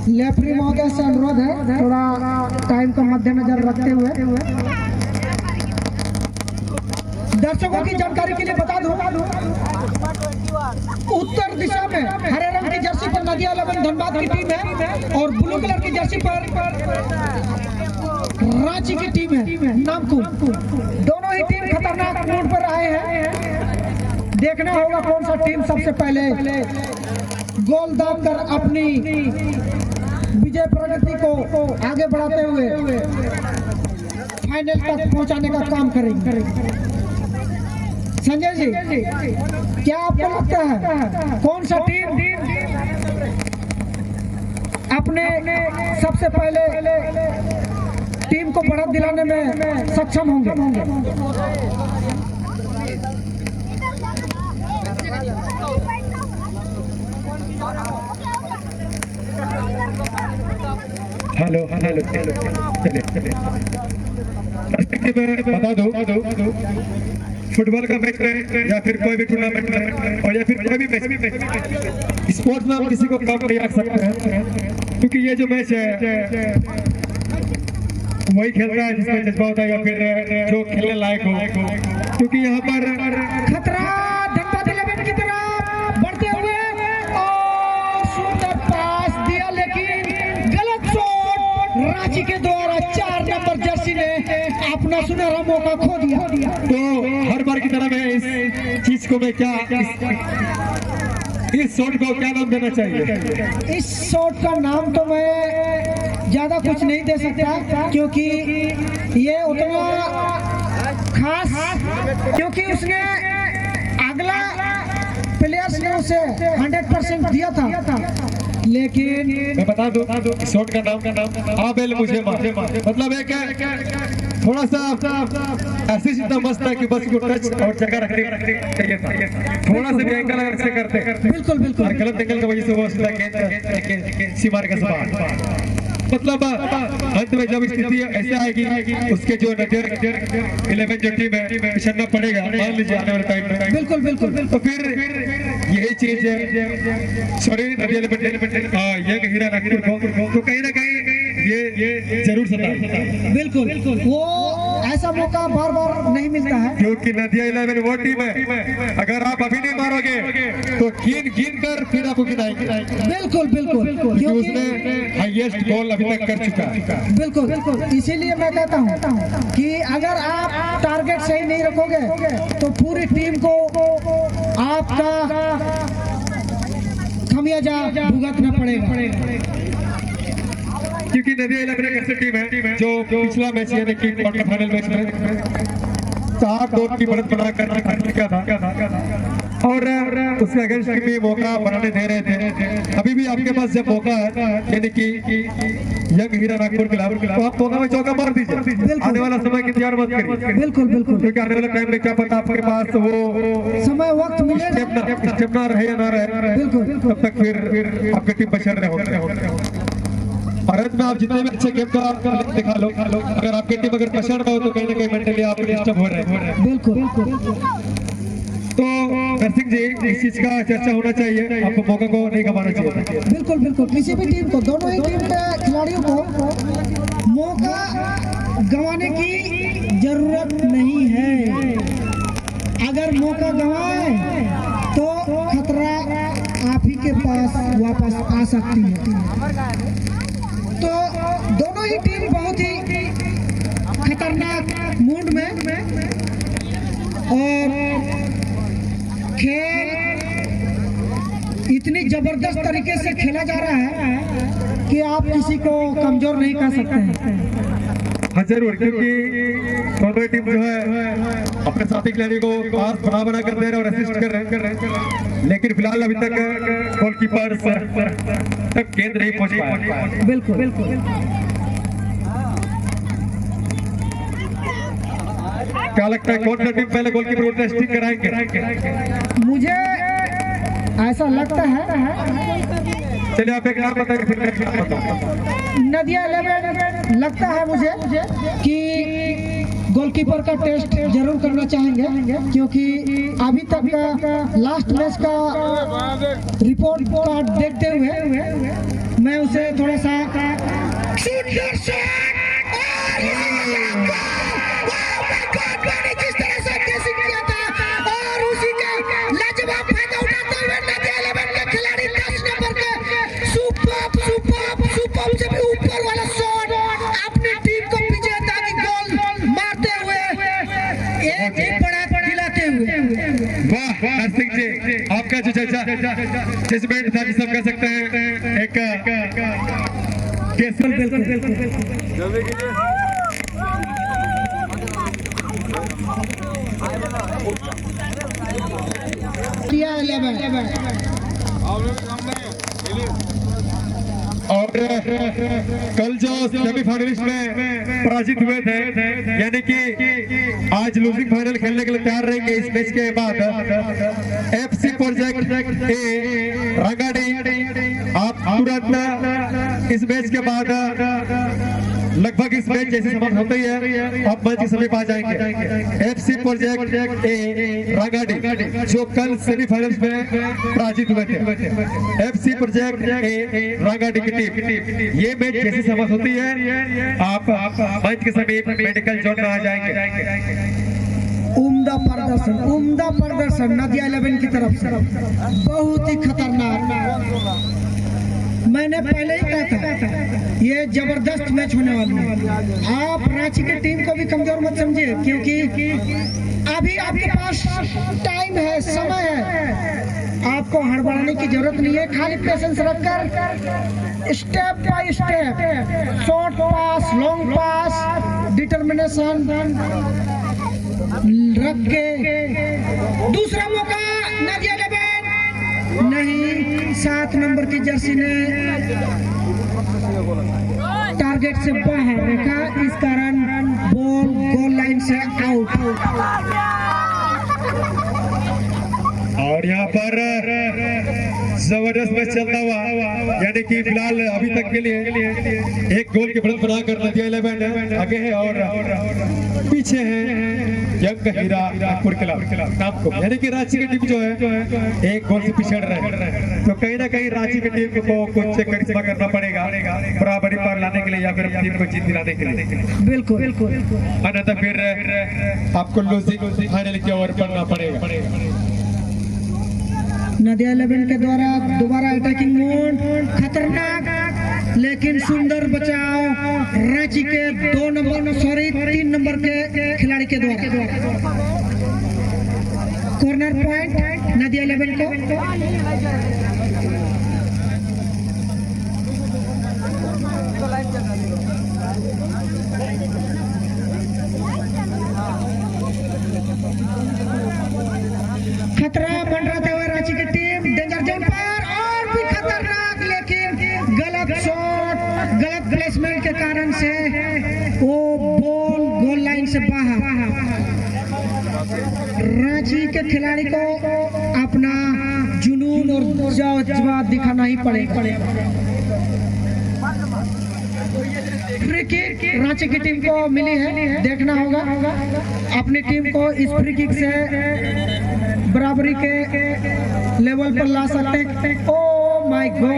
लेफ्री महोदय से अनुरोध है थोड़ा टाइम को मद्देनजर रखते हुए दर्शकों की जानकारी के लिए बता दूं, उत्तर दिशा में हरे रंग की जर्सी पर नदिया 11 धनबाद की टीम है और ब्लू कलर की जर्सी पर रांची की टीम है नामकुम। दोनों ही टीम खतरनाक मोड पर आए हैं। देखना होगा कौन सा टीम सबसे पहले गोल दागकर अपनी विजय प्रगति को आगे बढ़ाते हुए फाइनल तक पहुंचाने का काम करेगी। संजय जी, क्या आपको लगता है कौन सा टीम अपने सबसे पहले टीम को बढ़त दिलाने में सक्षम होंगे? हेलो हेलो चले बता दो फुटबॉल का मैच है या फिर कोई भी टूर्नामेंट है और या फिर कोई भी मैच स्पोर्ट्स में हम किसी को कम नहीं रख सकते हैं, क्योंकि ये जो मैच है वही खेलता है जिसमें जज्बा होता है या फिर जो खेलने लायक हो, क्योंकि यहाँ पर खतरा धनबाद 11 की तरफ बढ़ते हुए और सुंदर पास दिया, लेकिन गलत शॉट रांची के द्वारा 4 नंबर जर्सी ने अपना सुनहरा मौका खो दिया। तो हर बार की तरह मैं इस चीज को मैं क्या इस शॉट को क्या नाम देना चाहिए? इस शॉट का नाम तो मैं ज्यादा कुछ नहीं दे सकता, क्योंकि ये उतना खास, क्योंकि उसने अगला प्लेयर्स ने उसे 100% दिया था, लेकिन मैं बता दूं शॉट का नाम आबेल मुझे मतलब एक थोड़ा सा ऐसे इतना मस्त है कि बस को टच और जगह रखने चाहिए था, थोड़ा सा भी एंगल अगर से करते बिल्कुल बिल्कुल गलत एंगल की वजह से वो सीधा गेंद सीमार का सवाल। मतलब अंत में जब स्थिति ऐसे आएगी उसके जो नजर 11 जो टीम है पिछड़ना पड़ेगा, मान लीजिए आने वाले टाइम में। बिल्कुल बिल्कुल तो फिर यही चीज है सॉरी ये हीरा नागपुर को तो कहीं ना कहीं ये जरूर सता बिल्कुल वो ऐसा मौका बार बार नहीं मिलता है, क्योंकि नदिया 11 वो टीम है, अगर आप अभी नहीं मारोगे तो गिन कर फिर आपको गिनाएंगे। बिल्कुल बिल्कुल क्योंकि उसने हाईएस्ट गोल अभी तक कर चुका है। बिल्कुल बिल्कुल इसीलिए मैं कहता हूँ कि अगर आप टारगेट सही नहीं रखोगे तो पूरी टीम को आपका खमियाजा भुगतना पड़ेगा। क्योंकि नदिया 11 एक ऐसी टीम है जो पिछला मैच यानी कि क्वार्टर फाइनल मैच में 4-2 की बढ़त बनाकर किया था और उसके अगेंस्ट भी मौका बनाने दे रहे थे। अभी भी आपके पास जब मौका है यानी कि यंग हीरा नागपुर के खिलाफ तो आप मौका में चौका मार दीजिए, आने वाला समय की इंतजार मत करिए। बिल्कुल बिल्कुल क्योंकि आने वाले टाइम में क्या पता आपके पास वो समय वक्त मिले स्टेप ना रहे या ना रहे, बिल्कुल तब तक फिर आपकी टीम बचर रहे होते। भारत में आप जितने भी अच्छे गेम का दिखा लो, अगर आपकी टीम अगर पछड़ रहा हो तो कहीं ना कहीं मेंटली आप डिस्टर्ब हो रहे हैं। बिल्कुल तो नरसिंह जी इस चीज का चर्चा होना चाहिए, आपको मौका को नहीं गंवाना चाहिए। बिल्कुल बिल्कुल किसी भी टीम को, दोनों ही टीम के खिलाड़ियों को मौका गंवाने की जरूरत नहीं है। अगर मौका गंवाए तो खतरा आप ही के पास वापस आ सकती है। तो दोनों ही टीम बहुत ही खतरनाक मूड में और खेल इतनी जबरदस्त तरीके से खेला जा रहा है कि आप किसी को कमजोर नहीं कर सकते हैं। हाँ जरूर, क्योंकि दोनों टीम जो है अपने साथी खिलाड़ी को पास बना कर दे रहे और असिस्ट कर रहे हैं, लेकिन फिलहाल अभी तक गोलकीपर तक गेंद नहीं पहुंच पाया। बिल्कुल बिल्कुल क्या लगता है कौन सा टीम पहले गोलकीपर को टेस्टिंग कराएंगे? मुझे ऐसा लगता है, चलिए आप एक नाम बताइए फिर मैं नाम बताऊं। नदिया 11 लगता है मुझे कि गोलकीपर का टेस्ट जरूर करना चाहेंगे, क्योंकि अभी तक का लास्ट मैच का रिपोर्ट कार्ड देखते हुए मैं उसे थोड़ा सा जिस तरह से ड्रेसिंग किया था और उसी के लाजवाब फायदा उठाते हुए नदिया 11 के खिलाड़ी 10 नंबर के सुपर से भी ऊपर वाला शॉट अपनी टीम को विजेता की गोल मारते हुए एक बड़ा दिलाते हुए। वाह नरसिंह जी, आपका जो जजमेंट था सब कह सकते हैं एक और कल जो सेमीफाइनलिस्ट में पराजित हुए थे, यानी कि आज लूजिंग फाइनल खेलने के लिए तैयार रहेंगे इस मैच के बाद एफसी प्रोजेक्ट ए रंगाडी। आप तुरंत इस मैच के बाद लगभग इस मैच जैसे समाप्त होते ही है आप मैच के समीप आ जाएंगे। एफसी प्रोजेक्ट ए रंगाडी जो कल सेमीफाइनल्स में पराजित हुए थे, एफसी प्रोजेक्ट ए रंगाडी की टीम ये मैच जैसे समाप्त होती है आप मैच के समीप मेडिकल जोन में आ जाएंगे। उम्दा प्रदर्शन नदिया 11 की तरफ से, बहुत ही खतरनाक। मैंने पहले ही कहा था ये जबरदस्त मैच होने वाला है। आप रांची की टीम को भी कमजोर मत समझिए, क्योंकि अभी आपके पास टाइम है, समय है, आपको हड़बड़ाने की जरूरत नहीं है। खाली पेशेंस रखकर step by step, short pass, long pass, determination रख के दूसरा मौका नदिया 11 नहीं, 7 नंबर की जर्सी ने टारगेट से बाहर रखा, इस कारण बॉल गोल लाइन से आउट। और यहाँ पर जबरदस्त मैच चलता हुआ, यानी कि फिलहाल अभी तक के लिए एक गोल की बढ़त बनाकर नदिया 11 आगे है और पीछे है यंग हीरा नागपुर नाम को, यानी कि रांची की टीम जो है एक गोल से पिछड़ रहे हैं। तो कहीं ना कहीं रांची की टीम को कुछ करिश्मा करना पड़ेगा बराबरी पर लाने के लिए या फिर टीम को जीत दिलाने के लिए। बिल्कुल बिल्कुल, अन्यथा फिर आपको लूजिंग फाइनल की ओर बढ़ना पड़ेगा। नदिया 11 के द्वारा दोबारा अटैकिंग मोड, खतरनाक लेकिन सुंदर बचाव रांची के 3 नंबर के खिलाड़ी के द्वारा। कॉर्नर पॉइंट नदिया 11 को। खतरा मंडराते हुए रांची की टीम डेंजर जोन पर, और भी खतरनाक, लेकिन गलत शॉट, गलत प्लेसमेंट के कारण से वो बॉल गोल लाइन से बाहर। रांची के खिलाड़ी को अपना जुनून और जज्बा दिखाना ही पड़ेगा। फ्री किक रांची की टीम को मिली है, देखना होगा अपनी टीम को इस फ्री किक से बराबरी के लेवल पर ला सकते हैं। ओह माय गॉड,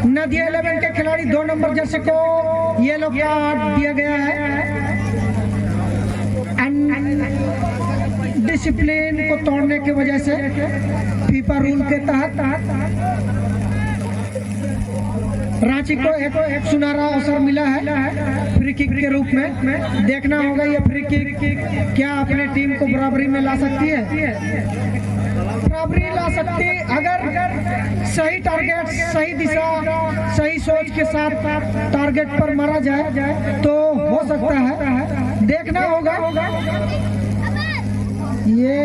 नदिया 11 के खिलाड़ी 2 नंबर जर्सी को येलो कार्ड दिया गया है। डिसिप्लिन को तोड़ने की वजह से फीफा रूल के तहत रांची को एक सुनहरा अवसर मिला है फ्री किक के रूप में। देखना होगा ये फ्री किक क्या अपने टीम को बराबरी में ला सकती है। बराबरी ला सकती अगर सही टारगेट, सही दिशा, सही सोच के साथ टारगेट पर मारा जाए तो हो सकता है। देखना होगा ये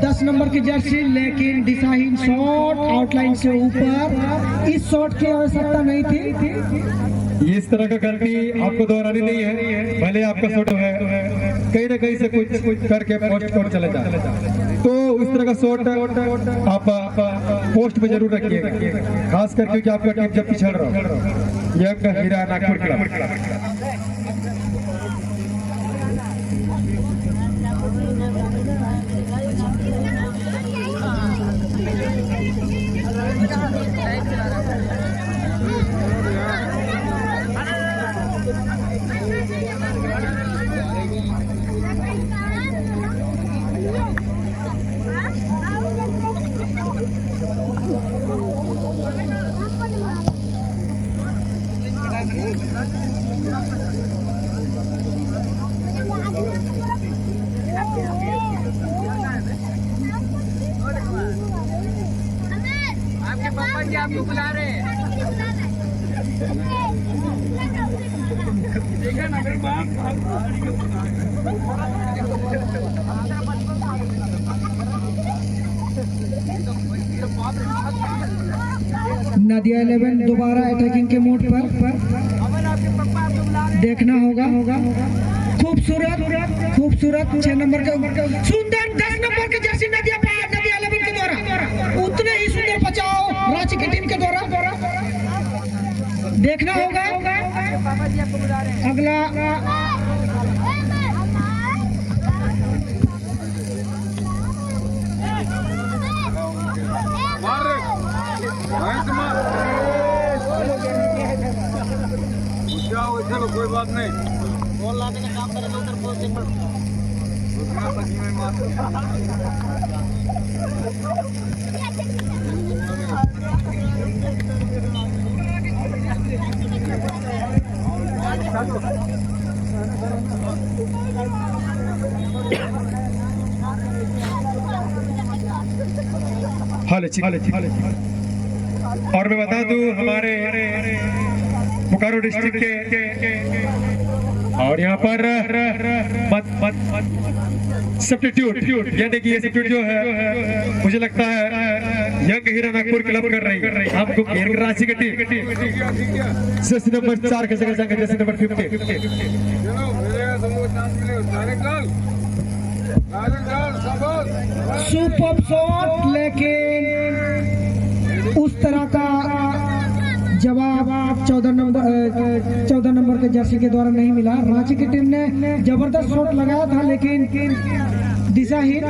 10 नंबर की जर्सी, लेकिन दिशाहीन शॉट आउटलाइन से ऊपर, इस शॉट की आवश्यकता नहीं थी। इस तरह का गलती आपको दोहरानी नहीं है, भले आपका शॉट है कहीं ना कहीं से कुछ करके पोस्ट पर चले जाए, तो उस तरह का शॉट आप पोस्ट में जरूर रखिएगा, खास करके क्योंकि आपका टीम जब पिछड़ रहा हो। यंग हीरा नागपुर क्लब जी आपको बुला रहे हैं। देखा ना मेरे बाप। नदिया 11 दोबारा अटैकिंग के मोड पर देखना होगा। खूबसूरत 6 नंबर के सुंदर 10 नंबर के जर्सी नदिया 11 के द्वारा उतने ही सुंदर बचाव रांची की टीम के द्वारा देखना होगा। अगला कोई बात नहीं। बोल लाने का काम करेगा उधर पोस्ट पर। हाल और मैं बता दूं हमारे बोकारो डिस्ट्रिक्ट के और यहाँ पर सब्स्टिट्यूट यानी कि ये सब्स्टिट्यूट जो है मुझे लगता है यंग हीरा नागपुर क्लब कर रही है हमको रांची की टीम जर्सी नंबर 4 के जगह जाएंगे जर्सी नंबर 50। सुपर शॉट लेकिन उस तरह का जवाब 14 नंबर के जर्सी के द्वारा नहीं मिला। रांची की टीम ने जबरदस्त शॉट लगाया था लेकिन दिशाहीन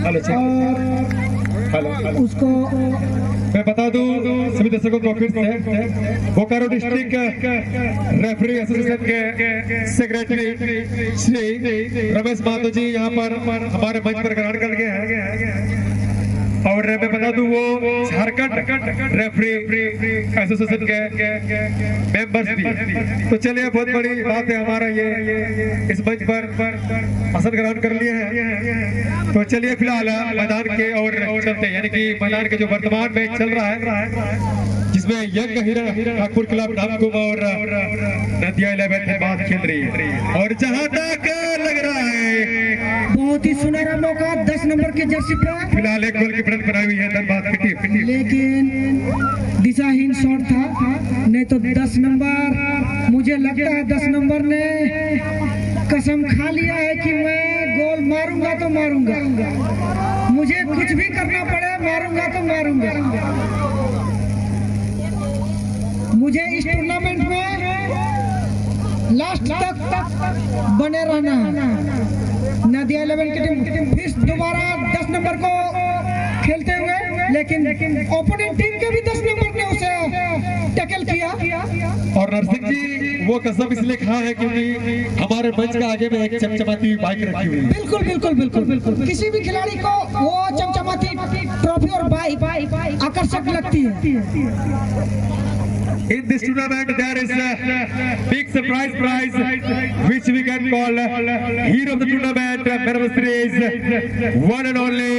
और उसको मैं बता दूं सभी दर्शकों को फिर से बोकारो डिस्ट्रिक्ट रेफरी एसोसिएशन के सेक्रेटरी श्री रमेश माधव जी यहाँ पर हमारे मंच पर ग्रहण कर गए हैं और मैं बता दूं वो झारखंड रेफरी एसोसिएशन के मेंबर्स भी। तो चलिए बहुत बड़ी बात है हमारा ये इस मंच पर आसन ग्रहण कर लिए हैं। तो चलिए फिलहाल मैदान के और चलते हैं यानी कि मैदान के जो वर्तमान में चल रहा है जिसमें यंग हीरा नागपुर क्लब नामकुम और नदिया 11 बात खेल रही है और जहां तक लग रहा है बहुत ही सुनहरा मौका 10 नंबर के जर्सी पर फिलहाल एक गोल की बढ़त बनाई हुई है धनबाद की टीम लेकिन दिशाहीन शॉट था। नहीं तो 10 नंबर मुझे लगता है 10 नंबर ने कसम खा लिया है कि मैं गोल मारूंगा तो मारूंगा, मुझे कुछ भी करना पड़े मारूंगा तो मारूंगा। मुझे इस टूर्नामेंट में लास्ट तक बने रहना है। नदिया 11 की टीम फिर दोबारा 10 नंबर को खेलते हुए लेकिन ओपोनेंट टीम के भी 10 नंबर ने उसे टैकल किया और नरसिंह जी वो कसम इसलिए खा है क्योंकि हमारे मंच के आगे में एक चमचमाती बाइक रखी हुई है। बिल्कुल बिल्कुल बिल्कुल बिल्कुल किसी भी खिलाड़ी को वो चमचमाती ट्रॉफी और बाइक आकर्षक लगती है। In this tournament, there is a big surprise prize, which we can call hero of the tournament. Member series, one and only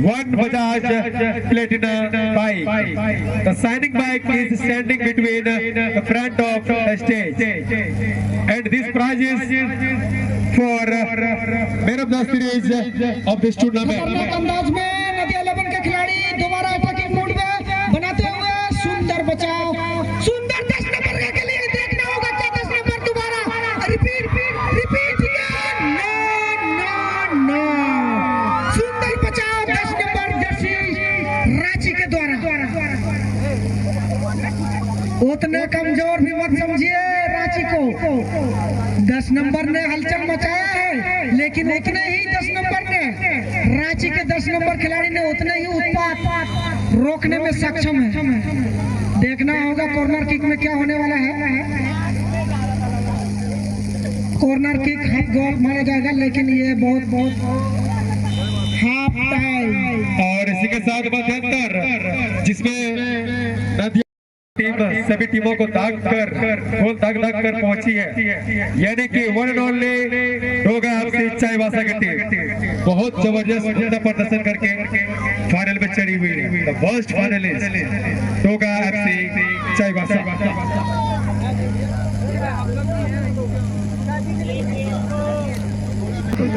one Bajaj Platina bike. The signing bike is standing between the front of the stage, and this prize is for man of the series of this tournament. अंदाज में नदिया 11 के खिलाड़ी दोबारा attacking mode में बनाते हुए सुंदर बचाव सुंदर 10 नंबर के लिए देखना होगा क्या 10 नंबर दोबारा रिपीट नो सुंदर बचाव 10 नंबर जर्सी रांची के द्वारा। उतने कमजोर भी मत समझिए रांची को। 10 नंबर ने हलचल मचाया है लेकिन उतने ही 10 नंबर ने रांची के 10 नंबर खिलाड़ी ने उतने ही उत्पात रोकने में सक्षम है। देखना होगा कॉर्नर किक में क्या होने वाला है। कॉर्नर किक हाफ गोल मारा जाएगा लेकिन ये बहुत हाफ टाइम और इसी के साथ मध्यंतर जिसमें नदिया टीम सभी टीमों को दाग कर पहुंची है, यानी कि वन एंड ओनली डोगा आपसी चाईबासा की टीम बहुत जबरदस्त प्रदर्शन करके फाइनल में चढ़ी हुई है। द फर्स्ट फाइनलिस्ट डोगा आपसी चाईबासा।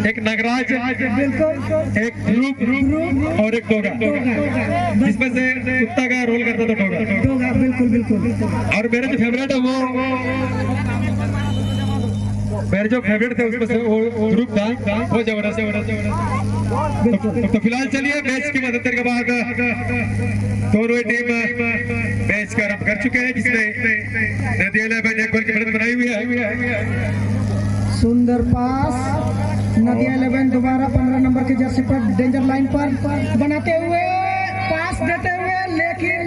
एक नगराज, एक ग्रुप और एक डोगा, जिसमें से कुत्ता का रोल करता था डोगा। बिल्कुल। और मेरे जो फेवरेट है मेरे जो फेवरेट थे उसमें से वो ग्रुप था, वो जबरदस्त। तो फिलहाल चलिए मैच की मदद के बाद दोनों टीम मैच का आरंभ कर चुके हैं, जिसमें नदी 11 एक गोल की बढ़त बनाई हुई है। सुंदर पास नदिया 11 दोबारा 15 नंबर की जर्सी पर डेंजर लाइन पर बनाते हुए पास देते हुए, लेकिन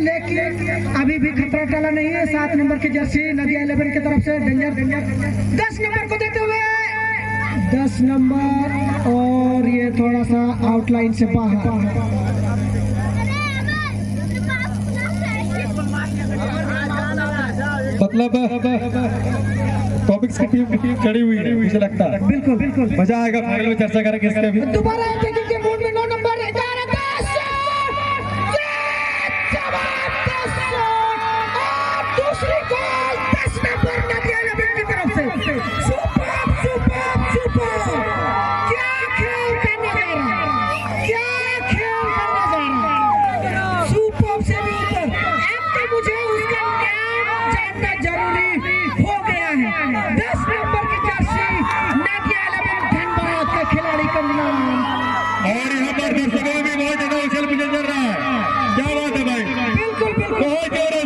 अभी भी खतरा टला नहीं है। 7 नंबर की जर्सी नदिया 11 की तरफ से डेंजर 10 नंबर को देते हुए 10 नंबर, और ये थोड़ा सा आउटलाइन से बाहर। मतलब टॉपिक्स की टीम चढ़ी हुई है, मुझे लगता है। बिल्कुल मजा आएगा फाइनल में चर्चा करेंगे इसके भी। दोबारा अटैकिंग के मूड में 9 नंबर 11 दूसरी गोल 10 नंबर नदिया 11 की तरफ से। सुपर क्या खेल करने जा रहा, सुपर से भी ऊपर। अब तो मुझे उसका नाम जानना जरूरी हो गया है। 10 नंबर की जर्सी नदिया 11 धनबाद के खिलाड़ी का नाम। और यहाँ पर दर्शकों में भी बहुत ज्यादा उछल पुछल चल रहा है। क्या बात है भाई, बिल्कुल बहुत जोर है,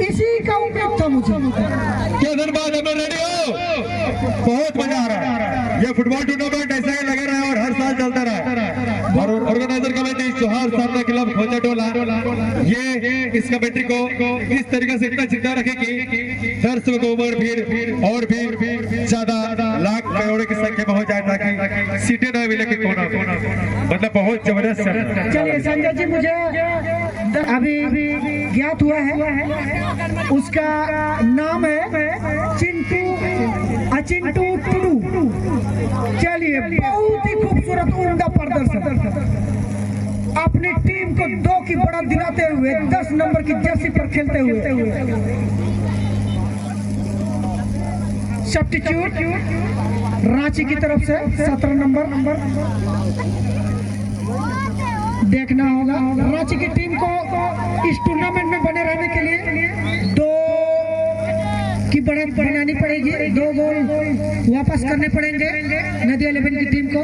इसी का उम्मीद था मुझे। क्या धन्यवाद, हम रेडी हो? बहुत मजा आ रहा है। ये फुटबॉल टूर्नामेंट ऐसा ही लगा रहा है और हर साल चलता रहा है। और ऑर्गेनाइजर कमेटी जोहार सामना क्लब खोजा टोला ये इस कमेटी को इस तरीके से इतना जिंदा रखेगी, दर्शकों को भीड़ और भी ज्यादा लाख करोड़ों की संख्या में हो जाए, ताकि सीटें ना मिले कि कोना मतलब बहुत जबरदस्त। चलिए संजय जी, मुझे अभी ज्ञात हुआ है उसका नाम है अचिंटू टुडू। चलिए, बहुत ही खूबसूरत उम्दा प्रदर्शन, अपनी टीम को 2 की बढ़त दिलाते हुए 10 नंबर की जर्सी पर खेलते हुए। सब्स्टिट्यूट रांची की तरफ से 17 नंबर देखना होगा। रांची की टीम को इस टूर्नामेंट में बने रहने के लिए 2 की बढ़त बनानी पड़ेगी, 2 गोल वापस करने पड़ेंगे नदिया 11 की टीम को।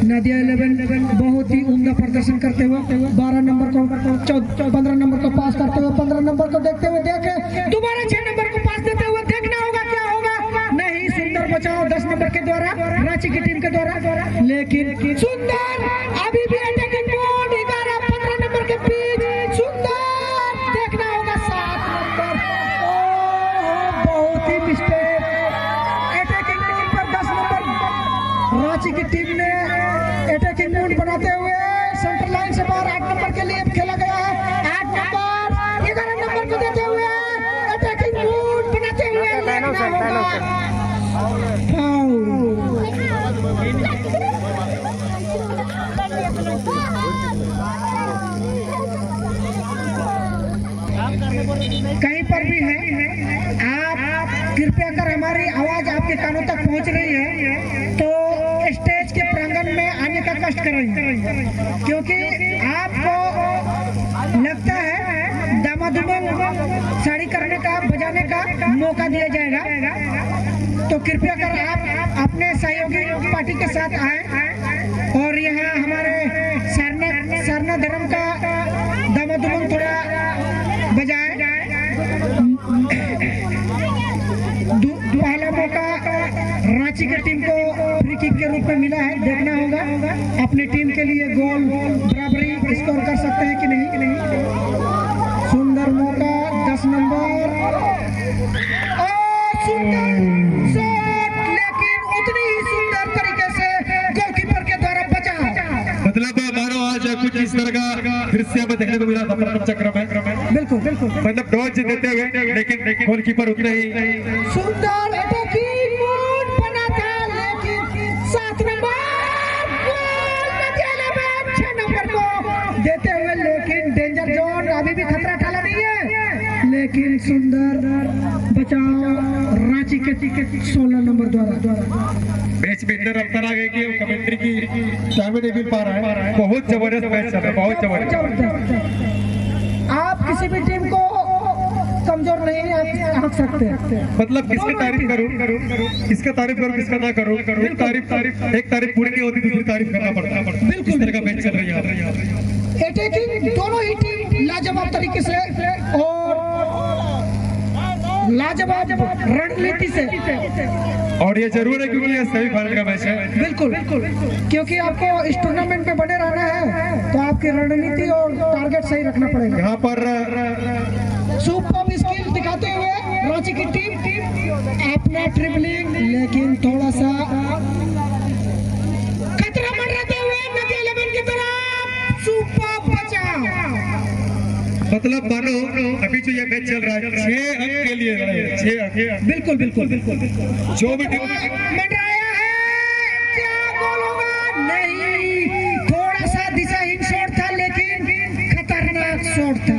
नदिया 11 बहुत ही उम्दा प्रदर्शन करते हुए 12 नंबर को 15 नंबर को पास करते हुए 15 नंबर को देखते हुए दोबारा 6 नंबर को पास देते हुए देखना होगा क्या होगा। नहीं, सुंदर बचाओ 10 नंबर के द्वारा, रांची की टीम के द्वारा, लेकिन सुंदर अभी भी अटैकिंग मोड 11-15 नंबर के बीच। सुंदर देखना होगा 7 नंबर, बहुत ही मिस्टेक। अटैकिंग मोड पर 10 नंबर रांची की टीम ने अटैकिंग मोड बनाते हुए सेंटर लाइन से बाहर 8 नंबर के लिए खेला गया है। 8 नंबर 11 नंबर को देते हुए अटैकिंग मोड बनाते हुए देखना होगा कहीं पर भी है। आप कृपया कर, हमारी आवाज आपके कानों तक पहुंच रही है तो स्टेज के प्रांगण में आने का कष्ट करेंगे, क्योंकि आपको लगता है दामादुमन साड़ी करने का, बजाने का मौका दिया जाएगा, तो कृपया कर आप अपने सहयोगी पार्टी के साथ आए और यहाँ हमारे सरना धर्म का दामादुमन थोड़ा बजाए। पहला मौका रांची की टीम को फ्री किक के रूप में मिला है, देखना होगा अपनी टीम के लिए गोल बराबरी स्कोर कर सकते हैं कि नहीं। सुंदर मौका 10 नंबर, सुंदर शॉट, लेकिन उतनी ही सुंदर तरीके दृश्य हमें देखने को मिला था प्रथम चक्र में। बिल्कुल बिल्कुल मतलब डॉज देते हुए, लेकिन गोलकीपर उतने ही सुंदर अटैकिंग मोड बना था, लेकिन 7 नंबर गोल नदिया लेबन 6 नंबर को देते हुए, लेकिन डेंजर जोन अभी भी खतरा टला नहीं है, लेकिन सुंदर बचाव रांची के 16 नंबर द्वारा। मैच में इतना रफ्तार आ गई कि कमेंट्री की टाइम नहीं मिल पा रहा है। बहुत जबरदस्त मैच चल रहा है, बहुत जबरदस्त। आप किसी भी टीम को कमजोर नहीं आंक सकते। मतलब किसकी तारीफ करूं, किसका तारीफ करूं, किसका ना करूं। एक तारीफ पूरी नहीं होती, दूसरी तारीफ करना पड़ता है। बिल्कुल इस तरह का मैच चल रही है। अटैकिंग दोनों ही टीम लाजवाब तरीके से और लाजवाब रणनीति से, और ये जरूर है क्योंकि ये सेमीफाइनल का मैच है। बिल्कुल क्योंकि आपको इस टूर्नामेंट में बने रहना है तो आपकी रणनीति और टारगेट सही रखना पड़ेगा। यहाँ पर सुपर स्किल दिखाते हुए रांची की टीम अपना ट्रिपलिंग, लेकिन थोड़ा सा खतरा मंडराते हुए नदी 11 की तरफ सुपर बचा। मतलब मानो अभी जो ये मैच चल रहा है 6 अंक के लिए लड़ा है, 6 अंक। बिल्कुल जो भी टीम मंडराया है, क्या गोल होगा? नहीं, थोड़ा सा दिशाहीन शॉट था, लेकिन खतरनाक शॉट था।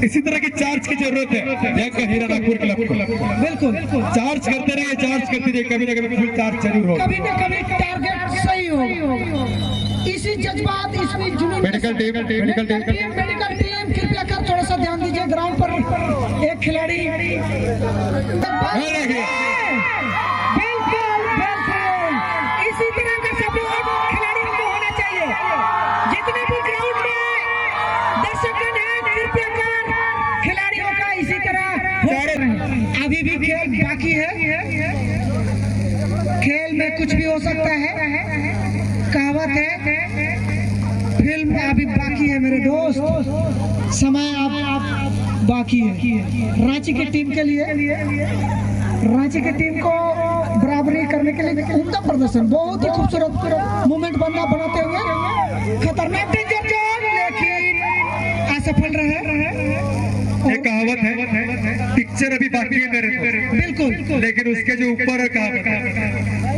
इसी तरह की चार्ज की जरूरत है यहाँ का हीरा नागपुर क्लब को। बिल्कुल चार्ज करते रहिए, चार्ज करते रहिए, कभी ना कभी फुल चार्ज जरूर हो। कभी न कभी टारगेट सही होगा। इसी जज्बात, इसमें जुनून, मेडिकल टीम कृपया कर थोड़ा सा ध्यान दीजिए। ग्राउंड पर एक खिलाड़ी बिल्कुल इसी तरह का सपोर्ट खिलाड़ियों को होना चाहिए। जितने भी ग्राउंड में दर्शकगण हैं, कृपया कर खिलाड़ियों का इसी तरह। अभी भी खेल बाकी है, खेल में कुछ भी हो सकता है। कहावत है, फिल्म अभी बाकी है मेरे दोस्त, समय आप बाकी है। रांची की टीम के लिए, रांची की टीम को बराबरी करने के लिए उनका प्रदर्शन, बहुत ही खूबसूरत मूवमेंट बनाते हुए, खतरनाक डेंजर जोन, लेकिन असफल रहे। एक कहावत है, पिक्चर अभी बाकी है मेरे को। बिल्कुल, लेकिन उसके जो ऊपर कहावत है,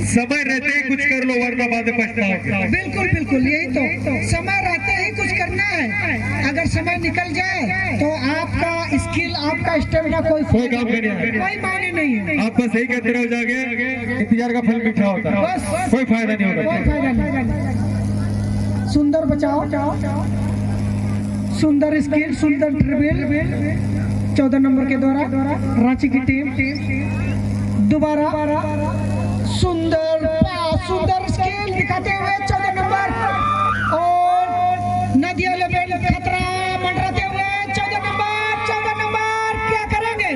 समय रहते ही कुछ कर लो वरना बाद में पछताओगे। बिल्कुल यही तो, समय रहते ही कुछ करना है। अगर समय निकल जाए तो आपका स्किल, आपका स्टेमिना कोई काम नहीं है, कोई मायने नहीं है। आप बस यही कहते रह जाओगे, इंतजार का फल मीठा होता है, बस कोई फायदा नहीं होगा। कोई फायदा नहीं। सुंदर बचाओ, सुंदर स्किल, सुंदर ट्रिबल 14 नंबर के द्वारा रांची की टीम दोबारा सुंदर स्किल दिखाते हुए 14 नंबर, और नदिया 11 खतरा मंडराते हुए 14 नंबर क्या करेंगे?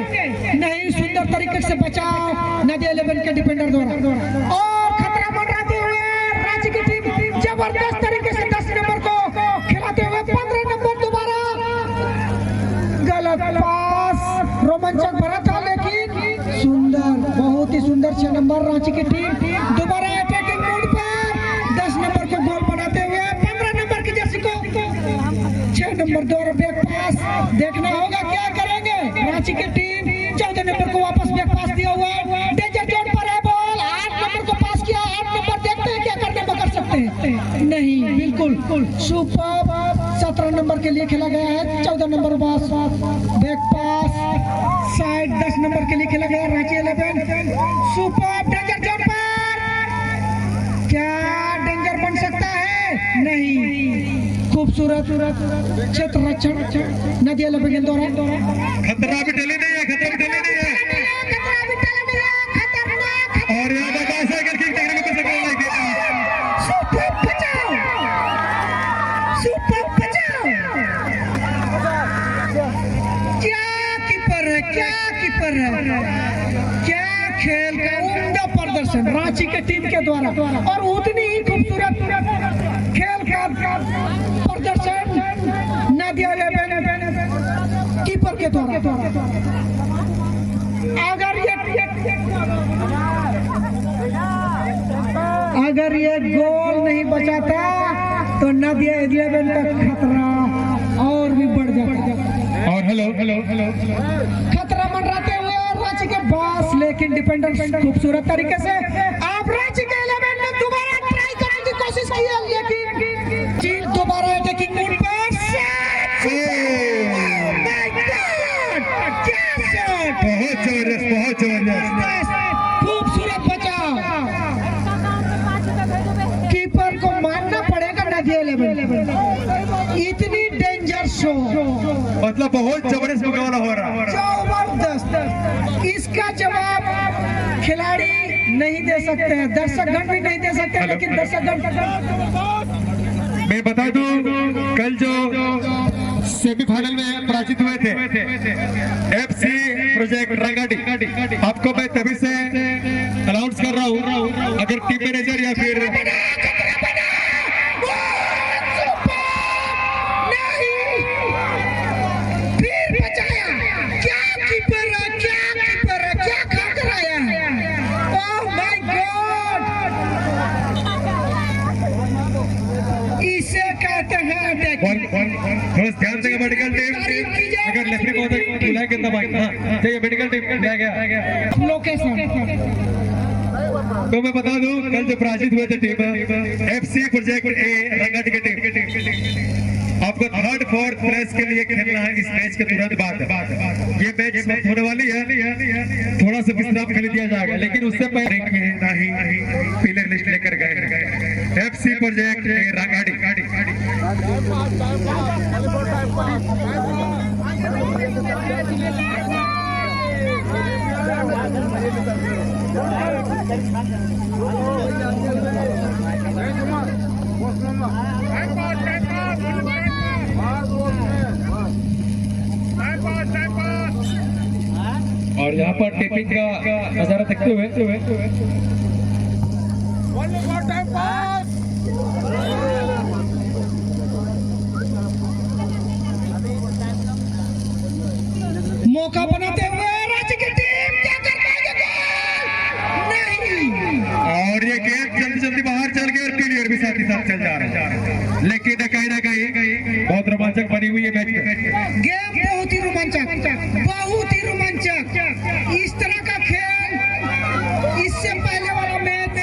नहीं, सुंदर तरीके से बचाव नदिया 11 के डिफेंडर द्वारा, और खतरा मंडराते हुए रांची की टीम जबरदस्त तरीके से 10 नंबर को खिलाते हुए 15 नंबर दोबारा गलत पास, रोमांचक भरा था, लेकिन सुंदर, बहुत ही सुंदर 6 नंबर रांची की टीम दोबारा अटैकिंग मोड पर 10 नंबर को गोल बनाते हुए 15 नंबर की जर्सी को 6 नंबर द्वारा बैक पास। देखना होगा क्या करेंगे रांची की टीम। 14 नंबर को वापस बैक पास दिया हुआ है, डेंजर जोन पर है बॉल, 8 नंबर को पास किया, 8 नंबर देखते हैं क्या करने को कर सकते हैं। नहीं, बिल्कुल सुपर 17 नंबर के लिए खेला गया है। 14 नंबर पास बैक पास साइड 10 नंबर के लिए खेला गया रांची 11 सुपर डेंजर जोन पर। क्या डेंजर बन सकता है? नहीं, खूबसूरत क्षेत्र रक्षण नदिया 11 के द्वारा। खतरा भी टले नहीं है, खतरा भी टले नहीं है, और यहाँ पर कैसे करके देखने को मिल सकता है। सुपर बचाओ, सुपर बचाओ, क्या कीपर है, क्या खेल का उम्दा प्रदर्शन रांची के टीम के द्वारा, और उतनी ही खूबसूरत खेल का प्रदर्शन नदिया 11 कीपर के द्वारा। अगर ये गोल नहीं बचाता तो नदिया 11 का खतरा पड़ जाता है। और हेलो हेलो हेलो खतरा मंडराते हुए और रांची के बॉस, लेकिन डिफेंडर खूबसूरत तरीके से आप रांची के 11 में दोबारा ट्राई करने की कोशिश की है, लेकिन चीन दोबारा अटैकिंग मोड पर बहुत जबरदस्त खूबसूरत बचाव। कीपर को मानना पड़ेगा नदिया 11, इतनी डेंजर शो, मतलब बहुत जबरदस्त मुकाबला हो रहा है। जबरदस्त। इसका जवाब खिलाड़ी नहीं दे सकते हैं, दर्शकगण भी नहीं दे सकते हैं, लेकिन दर्शकगण मैं बता दूं, कल जो सेमीफाइनल में पराजित हुए थे FC प्रोजेक्ट रंगाडी, आपको मैं तभी से अनाउंस कर रहा हूं, अगर टीम मैनेजर या फिर थोड़ा ध्यान से मेडिकल टीम, अगर लेफ्री को बुलाएंगे तब आएगा। ये मेडिकल टीम गया लोकेशन। तो मैं बता दूं, कल जो पराजित हुए थे टीम FC प्रोजेक्ट ए रंगाडी की टीम, आपको 3rd 4th प्लेस के लिए खेलना है इस मैच के तुरंत बाद। ये मैच समाप्त होने वाली है, थोड़ा सा विश्राम के लिए दिया जाएगा, लेकिन उससे पहले नहीं प्लेयर लिस्ट लेकर गए FC प्रोजेक्ट ए रंगाडी। और यहाँ पर टेपिंग का नजारा देखते हुए मौका बनाते हुए राज्य की टीम क्या कर पाएगी? नहीं, और ये गेम जल्दी जल्दी बाहर चल गए और प्लेयर भी साथ ही साथ चल जा रहे हैं, लेकिन कहीं ना कहीं बहुत रोमांचक बनी हुई है मैच में। गेम बहुत ही रोमांचक, बहुत ही रोमांचक। इस तरह का खेल इससे पहले वाला मैच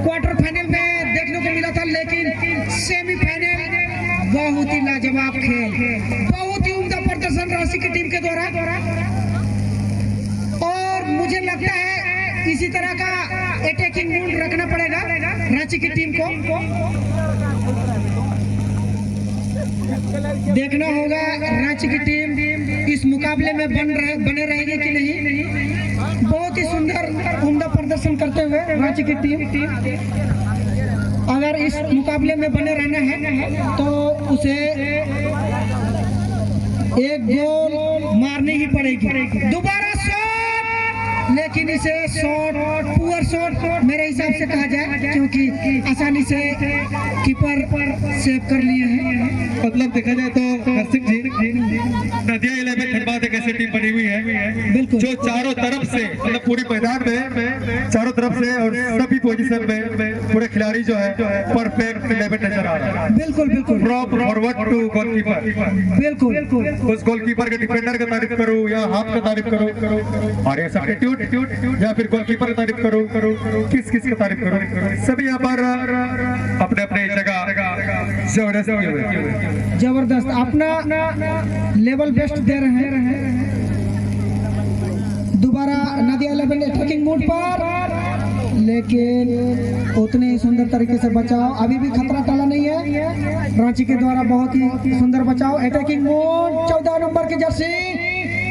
क्वार्टर फाइनल में देखने को मिला था, लेकिन सेमीफाइनल बहुत ही लाजवाब खेल, बहुत ही उम्दा प्रदर्शन रांची की टीम के द्वारा। और मुझे लगता है इसी तरह का अटैकिंग मूड रखना पड़ेगा रांची की टीम को। देखना होगा रांची की टीम इस मुकाबले में बने रहेगी कि नहीं। बहुत ही सुंदर उम्दा प्रदर्शन करते हुए रांची की टीम अगर इस मुकाबले में बने रहना है तो उसे एक गोल मारनी ही पड़ेगी। दोबारा शॉट, लेकिन इसे शॉट पुअर शॉट मेरे हिसाब से कहा जाए, क्योंकि आसानी से कीपर सेव कर लिए हैं। मतलब देखा जाए तो हरसिंह जी, नदिया 11 धनबाद एक ऐसी टीम बनी हुई है बिल्कुल, जो चारों तरफ से, मतलब पूरी मैदान में चारों तरफ से और सभी पोजीशन में पूरे खिलाड़ी जो है परफेक्ट लेवल नजर आ रहा है। बिल्कुल बिल्कुल, फ्रॉम फॉरवर्ड टू गोलकीपर। बिल्कुल, उस गोलकीपर के डिफेंडर का तारीफ करूं या हाफ का तारीफ करूं, और ये सब्स्टिट्यूट या फिर गोलकीपर का तारीफ करूं, किस किस का तारीफ करूं, सभी यहाँ पर अपने अपने जगह जबरदस्त अपना लेवल बेस्ट दे रहे हैं। दोबारा नदिया 11 अटैकिंग मोड पर, लेकिन उतने ही सुंदर तरीके से बचाव, अभी भी खतरा टला नहीं है रांची के द्वारा। बहुत ही सुंदर बचाव, अटैकिंग मोड 14 नंबर की जर्सी,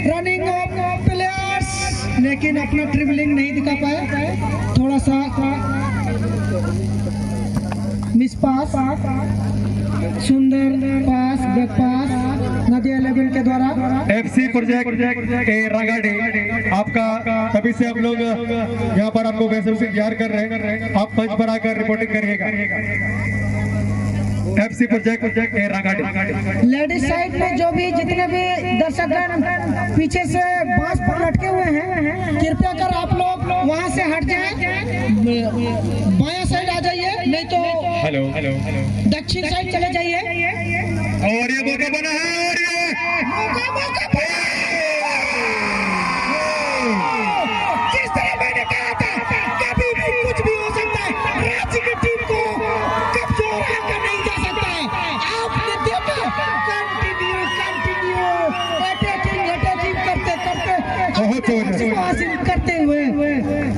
रनिंग ऑफ प्लेयर्स, लेकिन अपना ट्रिबलिंग नहीं दिखा पाए, थोड़ा सा मिस पास। सुंदर पास, बैक पास नदिया 11 के द्वारा। FC प्रोजेक्ट ए रंगाडी, आपका तभी से हम लोग यहाँ पर आपको वैसे इंतजार कर रहे हैं, आप मंच पर आकर रिपोर्टिंग करिएगा। FC प्रोजेक्ट ए रंगाडी। लेडीज साइड में जो भी जितने भी दर्शकगण पीछे से बांस पर लटके हुए हैं, कृपया कर आप लोग वहां से हट जाएं, बायां साइड आ जाइए, नहीं तो हेलो दक्षिण साइड चले जाइए। और ये मौका बना है और जबरदस्त हासिल करते हुए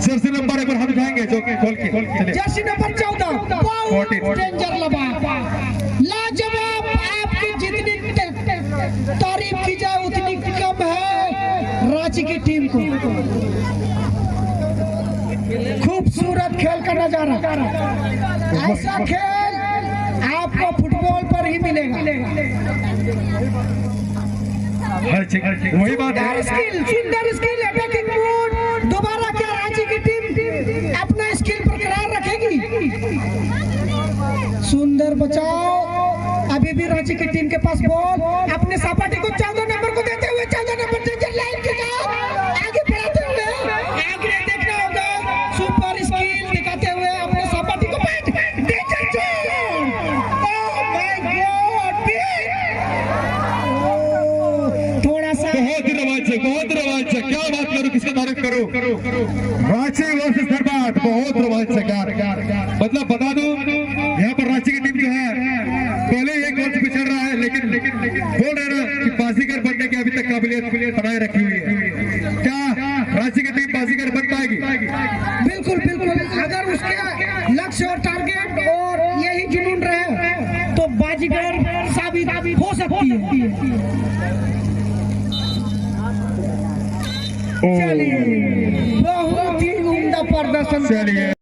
जर्सी नंबर एक बार हम दिखाएंगे जो गोल की चलिए जर्सी नंबर 14 बहुत डेंजर लबा लाजवाब। आपकी जितनी तारीफ की जाए उतनी कम है रांची की टीम को। खूबसूरत खेल का नजारा, ऐसा खेल आपको फुटबॉल पर ही मिलेगा। हर चीज वही बात है। सुंदर स्किल अटैकिंग मोड। दोबारा क्या रांची की टीम अपना स्किल बरकरार रखेगी? सुंदर बचाव। अभी भी रांची की टीम के पास बॉल, अपने सपाटी को 14 नंबर को देते हुए 14 नंबर डेंजर लाइन के साथ आगे बढ़ाते हुए आगे देखना होगा। सुपर स्किल दिखाते हुए अपने सपाटी को danger zone. Oh my God, थोड़ा सा बहुत रोमांचक क्या बात करूं, किसकी तारीफ करूं। रांची वर्सेस धनबाद बहुत रोमांचक यार। मतलब बता दूं यहाँ पर रांची की टीम जो है पहले एक गोल से पिछड़ रहा है, लेकिन बोल रहे ना कि बाजीगर बनने की अभी तक काबिलियत बनाए रखी हुई है। क्या रांची की टीम बाजीगर बन पाएगी? बिल्कुल बिल्कुल। अगर उसके लक्ष्य और टारगेट और यही जुनून रहे तो बाजीगर साबित हो सकती है। चलिए बहुत ही उम्दा प्रदर्शन। चलिए।